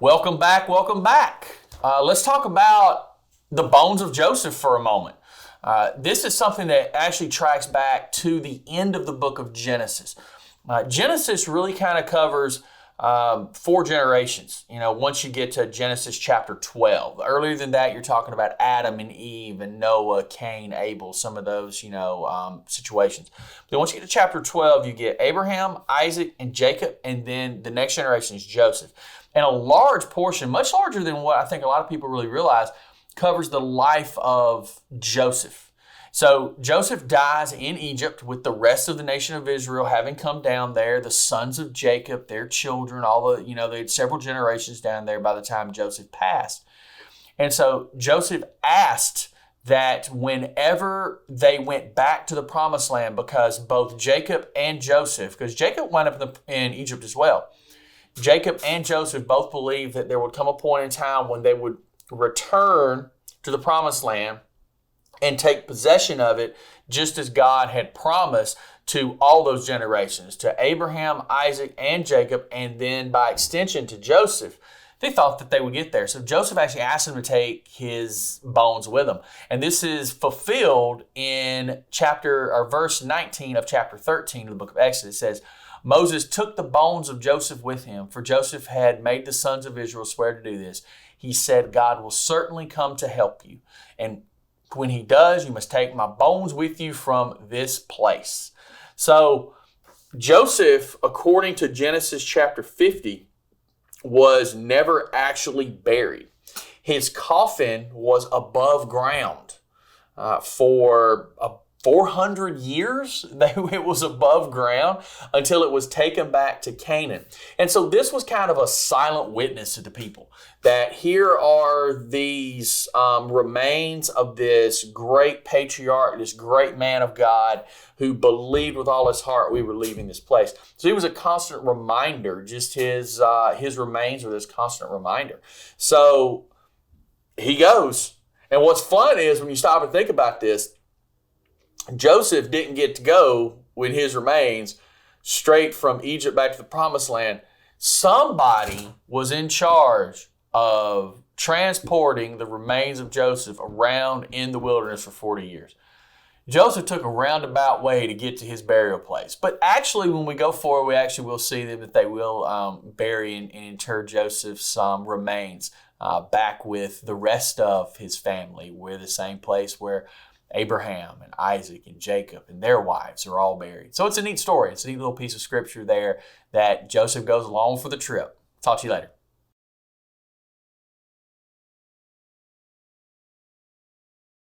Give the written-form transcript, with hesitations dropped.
Welcome back, welcome back. Let's talk about the bones of Joseph for a moment. This is something that actually tracks back to the end of the book of Genesis. Genesis really kind of covers 4 generations, once you get to Genesis chapter 12. Earlier than that, you're talking about Adam and Eve and Noah, Cain, Abel, some of those, situations. Then once you get to chapter 12, you get Abraham, Isaac, and Jacob, and then the next generation is Joseph. And a large portion, much larger than what I think a lot of people really realize, covers the life of Joseph. So Joseph dies in Egypt with the rest of the nation of Israel having come down there, the sons of Jacob, their children, they had several generations down there by the time Joseph passed. And so Joseph asked that whenever they went back to the promised land, because both Jacob and Joseph, because Jacob wound up in Egypt as well, Jacob and Joseph both believed that there would come a point in time when they would return to the promised land and take possession of it, just as God had promised to all those generations, to Abraham, Isaac, and Jacob, and then by extension to Joseph. They thought that they would get there. So Joseph actually asked them to take his bones with him. And this is fulfilled in verse 19 of chapter 13 of the book of Exodus. It says, Moses took the bones of Joseph with him, for Joseph had made the sons of Israel swear to do this. He said, God will certainly come to help you. And when he does, you must take my bones with you from this place. So Joseph, according to Genesis chapter 50, was never actually buried. His coffin was above ground for 400 years. It was above ground until it was taken back to Canaan. And so this was kind of a silent witness to the people that here are these remains of this great patriarch, this great man of God who believed with all his heart we were leaving this place. So he was a constant reminder, just his remains were this constant reminder. So he goes. And what's fun is when you stop and think about this, Joseph didn't get to go with his remains straight from Egypt back to the promised land. Somebody was in charge of transporting the remains of Joseph around in the wilderness for 40 years. Joseph took a roundabout way to get to his burial place. But actually, when we go forward, we actually will see that they will bury and inter Joseph's remains back with the rest of his family. We're the same place where Abraham and Isaac and Jacob and their wives are all buried. So it's a neat story. It's a neat little piece of scripture there that Joseph goes along for the trip. Talk to you later.